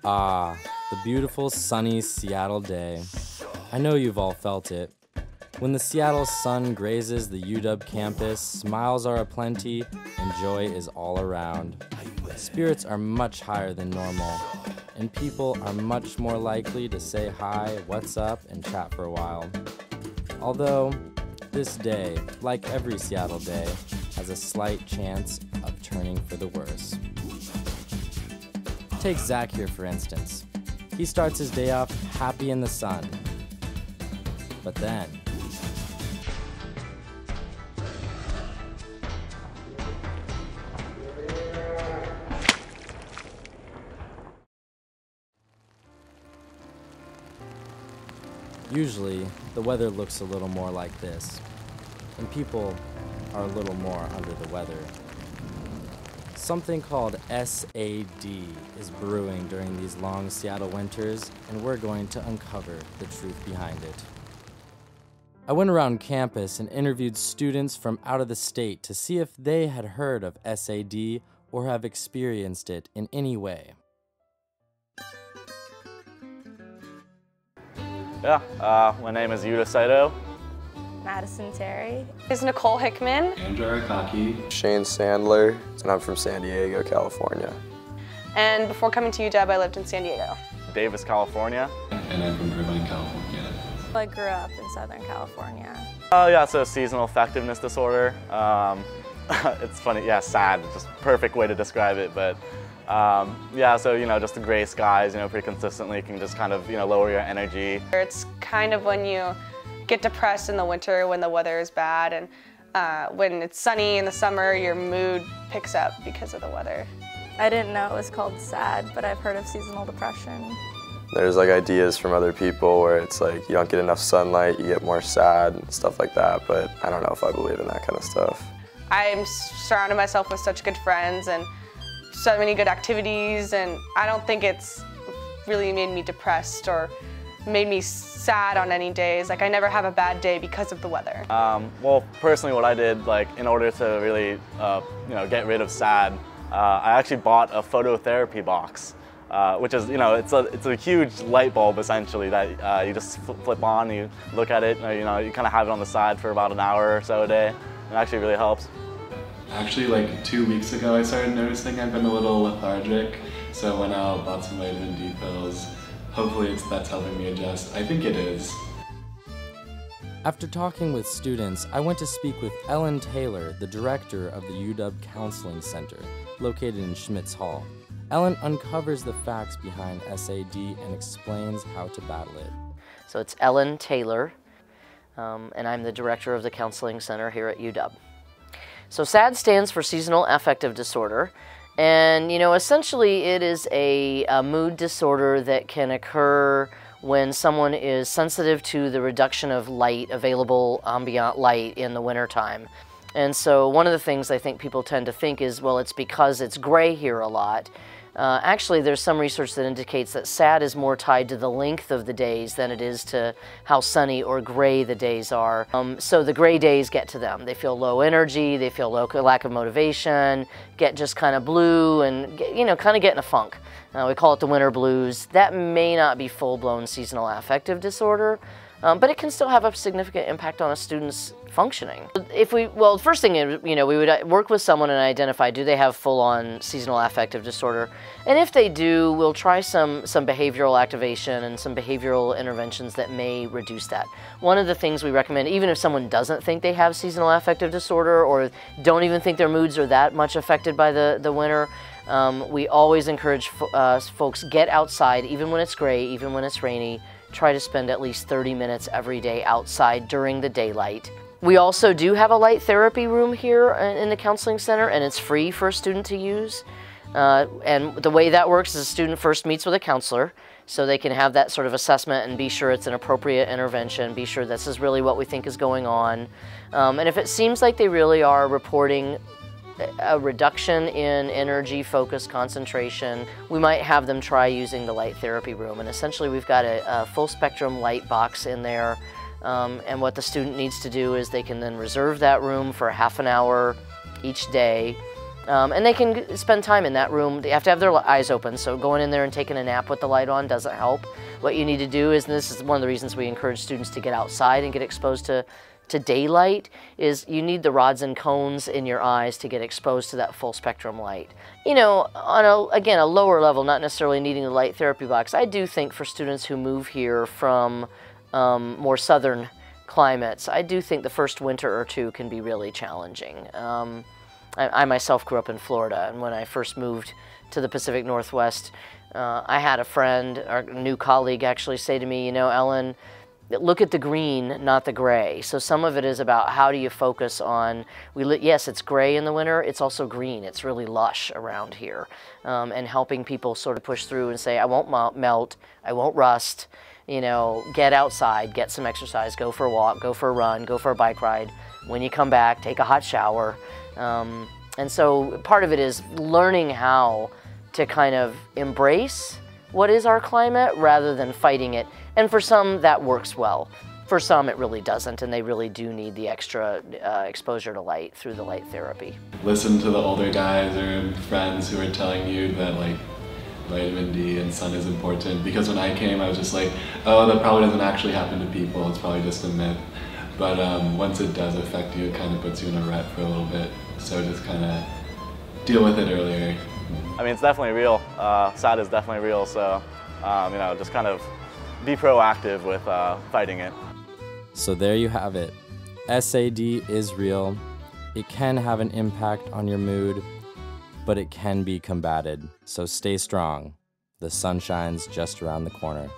Ah, the beautiful sunny Seattle day. I know you've all felt it. When the Seattle sun grazes the UW campus, smiles are aplenty and joy is all around. Spirits are much higher than normal, and people are much more likely to say hi, what's up, and chat for a while. Although, this day, like every Seattle day, has a slight chance of turning for the worse. Take Zach here, for instance. He starts his day off happy in the sun. But then, usually, the weather looks a little more like this, and people are a little more under the weather. Something called S.A.D. is brewing during these long Seattle winters, and we're going to uncover the truth behind it. I went around campus and interviewed students from out of the state to see if they had heard of S.A.D. or have experienced it in any way. Yeah, my name is S.A.D. Madison Terry. Is Nicole Hickman. Andrew Akaki. Shane Sandler, and I'm from San Diego, California. And before coming to UW, I lived in San Diego. Davis, California. And I'm from Irvine, California. I grew up in Southern California. Yeah, so seasonal affective disorder. It's funny, yeah, S.A.D, just perfect way to describe it, but yeah, so, just the gray skies, pretty consistently can just kind of, lower your energy. It's kind of when you get depressed in the winter when the weather is bad, and when it's sunny in the summer, your mood picks up because of the weather. I didn't know it was called S.A.D, but I've heard of seasonal depression. There's like ideas from other people where it's like you don't get enough sunlight, you get more sad and stuff like that, but I don't know if I believe in that kind of stuff. I'm surrounded myself with such good friends and so many good activities, and I don't think it's really made me depressed or made me sad on any days. Like, I never have a bad day because of the weather. Well, personally, what I did, in order to really, get rid of S.A.D, I actually bought a phototherapy box, which is, it's a huge light bulb essentially that you just flip on, you look at it, you kind of have it on the side for about an hour or so a day. It actually really helps. Actually, 2 weeks ago, I started noticing I've been a little lethargic, so I went out, bought some vitamin D pills. Hopefully that's helping me adjust. I think it is. After talking with students, I went to speak with Ellan Taylor, the director of the UW Counseling Center, located in Schmitz Hall. Ellan uncovers the facts behind S.A.D. and explains how to battle it. So it's Ellan Taylor, and I'm the director of the Counseling Center here at UW. So S.A.D stands for Seasonal Affective Disorder, and essentially it is a mood disorder that can occur when someone is sensitive to the reduction of light, available ambient light in the wintertime. And so one of the things I think people tend to think is, well, it's because it's gray here a lot. Actually, there's some research that indicates that S.A.D is more tied to the length of the days than it is to how sunny or gray the days are. So the gray days get to them. They feel low energy, they feel lack of motivation, get just kind of blue and, kind of get in a funk. We call it the winter blues. That may not be full-blown seasonal affective disorder, but it can still have a significant impact on a student's functioning. Well, the first thing is, we would work with someone and identify, do they have full-on seasonal affective disorder? And if they do, we'll try some behavioral activation and some behavioral interventions that may reduce that. One of the things we recommend, even if someone doesn't think they have seasonal affective disorder or don't even think their moods are that much affected by the winter, we always encourage folks, get outside, even when it's gray, even when it's rainy. Try to spend at least 30 minutes every day outside during the daylight. We also do have a light therapy room here in the counseling center, and it's free for a student to use. And the way that works is a student first meets with a counselor, so they can have that sort of assessment and be sure it's an appropriate intervention, be sure this is really what we think is going on. And if it seems like they really are reporting a reduction in energy, focus, concentration, we might have them try using the light therapy room. And essentially we've got a full spectrum light box in there, and what the student needs to do is they can then reserve that room for half an hour each day, And they can spend time in that room. They have to have their eyes open, so going in there and taking a nap with the light on doesn't help. What you need to do is, and this is one of the reasons we encourage students to get outside and get exposed to daylight, is you need the rods and cones in your eyes to get exposed to that full spectrum light. You know, on again, a lower level, not necessarily needing the light therapy box, I do think for students who move here from more southern climates, I do think the first winter or two can be really challenging. I myself grew up in Florida, and when I first moved to the Pacific Northwest, I had a friend, or a new colleague actually, say to me, you know, Ellen, look at the green, not the gray. So some of it is about how do you focus on, yes, it's gray in the winter, it's also green. It's really lush around here. And helping people sort of push through and say, I won't melt, I won't rust, you know, get outside, get some exercise, go for a walk, go for a run, go for a bike ride. When you come back, take a hot shower. And so part of it is learning how to kind of embrace what is our climate rather than fighting it. And for some, that works well. For some, it really doesn't, and they really do need the extra exposure to light through the light therapy. Listen to the older guys or friends who are telling you that like vitamin D and sun is important, because when I came, I was just like, oh, that probably doesn't actually happen to people, it's probably just a myth. But once it does affect you, it kind of puts you in a rut for a little bit. So just kind of deal with it earlier. I mean, it's definitely real. SAD is definitely real, so you know, just kind of be proactive with fighting it. So there you have it. S.A.D. is real. It can have an impact on your mood, but it can be combated. So stay strong. The sun shines just around the corner.